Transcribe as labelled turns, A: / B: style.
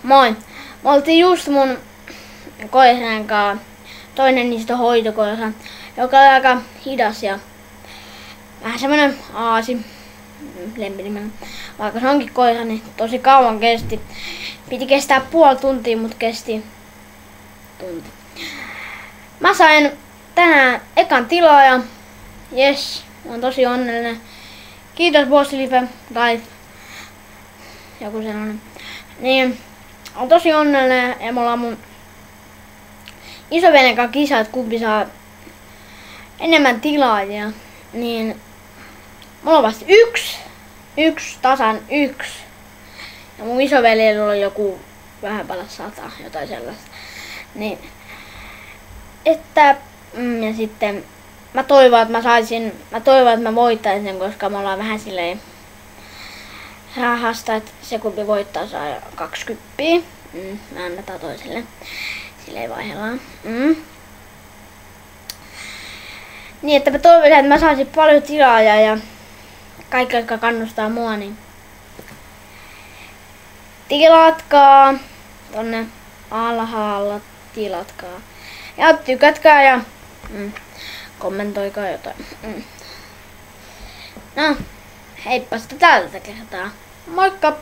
A: Moi! Me oltiin just mun koiran kanssa, toinen niistä hoitokoira, joka oli aika hidas ja vähän semmonen aasi, lempinimellä. Vaikka se onkin koira, niin tosi kauan kesti. Piti kestää puoli tuntia, mut kesti tunti. Mä sain tänään ekan tilaajan. Jes, oon tosi onnellinen. Kiitos Boss Life Life. Joku sellainen. Niin, on tosi onnellinen ja me ollaan mun isovenen kanssa kisa, että kumpi saa enemmän tilaajia. Niin, mulla on vasta tasan yksi. Ja mun isoveljellä on joku vähän palas 100, jotain sellaista. Niin, että, ja sitten mä toivon, että mä voittaisin sen, koska me ollaan vähän silleen rahasta, että se kumpi voittaa saa 20. Me annetaan toiselle. Silleen vaihdellaan. Niin, että mä toivoisin, että mä saisin paljon tilaajaa ja kaikki, jotka kannustaa mua, niin tilatkaa tonne alhaalla, tilatkaa. Ja tykätkää ja kommentoikaa jotain. No, heippa sitä tältä kertaa. Moikka!